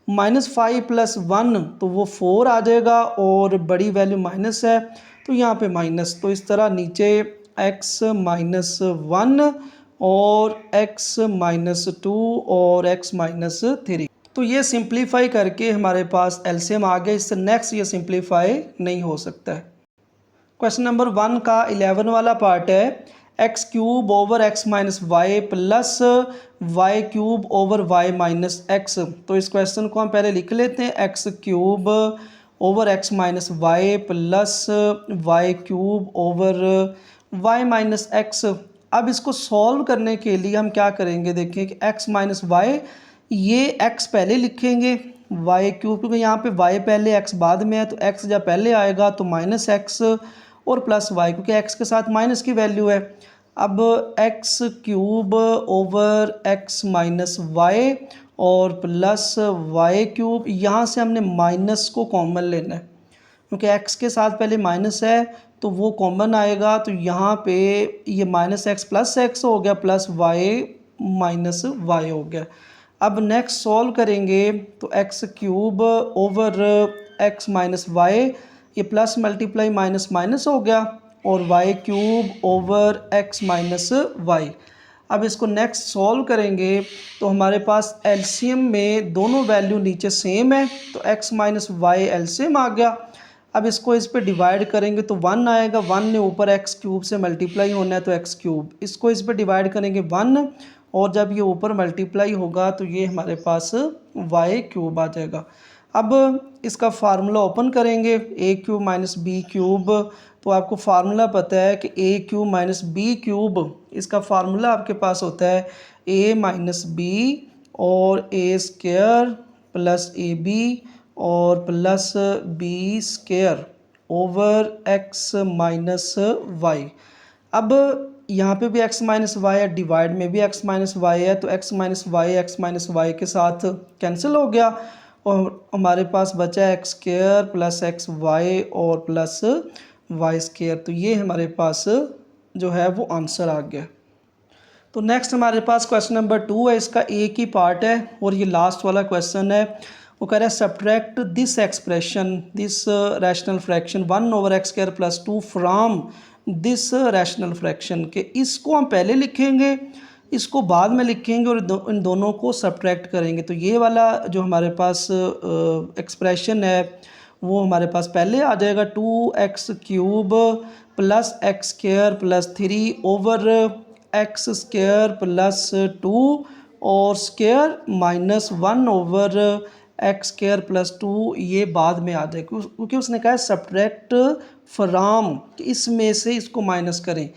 + 1 तो वो 4 आ जाएगा और बड़ी वैल्यू माइनस है तो यहाँ पे माइनस, तो इस तरह नीचे x -1 और x -2 और x -3। तो ये सिंप्लीफाई करके हमारे पास एलसीएम आ गया, इससे नेक्स्ट ये सिंप्लीफाई नहीं हो सकता है। क्वेश्चन नंबर 1 का 11 वाला पार्ट है x³ over x - y plus y³ over y - x। तो इस क्वेश्चन को हम पहले लिख लेते हैं, x³ over x - y plus y³ over y - x। अब इसको सॉल्व करने के लिए हम क्या करेंगे, देखिए कि x - y, ये x पहले लिखेंगे, y क्यूब, क्योंकि यहाँ पे y पहले x बाद में है तो x जब पहले आएगा तो -x और प्लस y, क्योंकि x के साथ माइनस की वैल्यू है। अब x³ ओवर x - y और प्लस y³, यहाँ से हमने माइनस को कॉमन लेना है क्योंकि x के साथ पहले माइनस है तो वो कॉमन आएगा, तो यहाँ पे ये -x प्लस x हो गया प्लस y - y हो गया। अब नेक्स्ट सॉल्व करेंगे तो x³ ओवर x - y, ये प्लस मल्टीप्लाई माइनस माइनस हो गया और y cube over x minus y. अब इसको नेक्स्ट सॉल्व करेंगे तो हमारे पास एलसीएम में दोनों वैल्यू नीचे सेम है तो x माइनस वाई एलसीएम आ गया। अब इसको इस पे डिवाइड करेंगे तो 1 आएगा, 1 ने ऊपर एक्स क्यूब से मल्टीप्लाई होना है तो एक्स क्यूब, इसको इस पे डिवाइड करेंगे 1 और जब ये ऊपर मल्टीप्लाई होगा तो ये हमारे पास वाई क्यूब आ जाएगा। अब इसका फार्मूला ओपन करेंगे a cube minus b cube, तो आपको फार्मूला पता है कि a cube minus b cube, इसका फार्मूला आपके पास होता है ए माइनस बी और a square plus a b और plus b square over x minus y. अब यहाँ पे भी x माइनस वाई है, डिवाइड में भी x माइनस वाई है तो x माइनस वाई के साथ कैंसिल हो गया और हमारे पास बचा है x square plus x y और प्लस वाई स्क्वायर। तो ये हमारे पास जो है वो आंसर आ गया। तो नेक्स्ट हमारे पास क्वेश्चन नंबर 2 है, इसका एक ही पार्ट है और ये लास्ट वाला क्वेश्चन है। वो कह रहा है subtract this expression this rational fraction 1 over x square plus 2 from this rational fraction के, इसको हम पहले लिखेंगे इसको बाद में लिखेंगे और इन दोनों को सब्ट्रैक्ट करेंगे। तो ये वाला जो हमारे पास एक्सप्रेशन है वो हमारे पास पहले आ जाएगा 2x cube plus x square plus 3 over x square plus 2 और square minus 1 over x square plus 2, ये बाद में आ जाएगा क्योंकि उसने कहा है सब्ट्रैक्ट फ्राम, इसमें से इसको माइनस करें।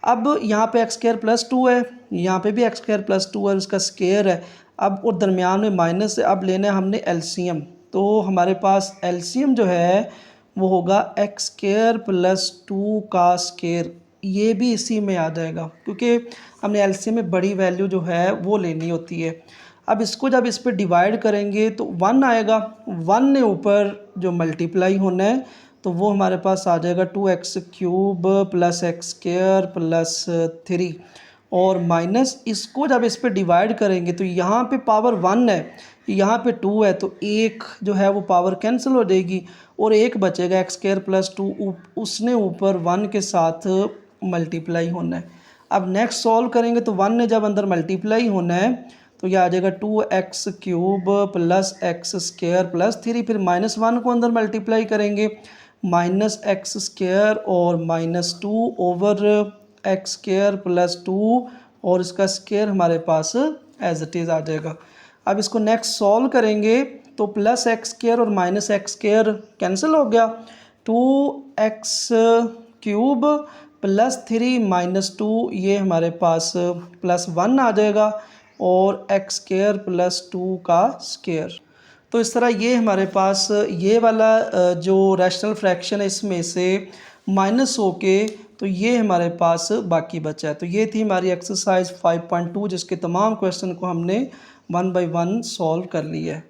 अब यहाँ पे एक्स स्क्वायर प्लस 2 है, यहाँ पे भी एक्स स्क्वायर प्लस 2 है, उसका स्क्वायर है। अब और दरमियान में माइनस है, अब लेना है हमने एलसीएम। तो हमारे पास एलसीएम जो है वो होगा एक्स स्क्वायर प्लस 2 का स्क्वायर, ये भी इसी में आ जाएगा क्योंकि हमने एलसीएम में बड़ी वैल्यू जो है वो लेनी होती है। अब इसको जब इस पर डिवाइड करेंगे तो 1 आएगा, 1 ने ऊपर जो मल्टीप्लाई होना है तो वो हमारे पास आ जाएगा 2x cube plus x square plus 3 और माइनस इसको जब इस पर डिवाइड करेंगे तो यहाँ पे पावर 1 है, यहाँ पे 2 है तो एक जो है वो पावर कैंसिल हो जाएगी और एक बचेगा एक्स स्क्वायर प्लस 2, उसने ऊपर 1 के साथ मल्टीप्लाई होना है। अब नेक्स्ट सॉल्व करेंगे तो 1 ने जब अंदर मल्टीप्लाई होना है तो यह आ जाएगा 2x cube plus x square plus 3, फिर -1 को अंदर मल्टीप्लाई करेंगे माइनस एक्स स्क्वायर और minus 2 over x square plus 2 और इसका स्क्वायर हमारे पास एज इट इज़ आ जाएगा। अब इसको नेक्स्ट सॉल्व करेंगे तो प्लस एक्स स्क्वायर और माइनस एक्स स्क्वायर कैंसिल हो गया, 2x क्यूब प्लस 3 माइनस 2, ये हमारे पास प्लस 1 आ जाएगा और एक्स स्क्वायर प्लस 2 का स्क्वायर। तो इस तरह ये हमारे पास ये वाला जो रैशनल फ्रैक्शन है इसमें से माइनस होके तो ये हमारे पास बाकी बचा है। तो ये थी हमारी एक्सरसाइज 5.2 जिसके तमाम क्वेश्चन को हमने 1 बाय 1 सॉल्व कर लिया है।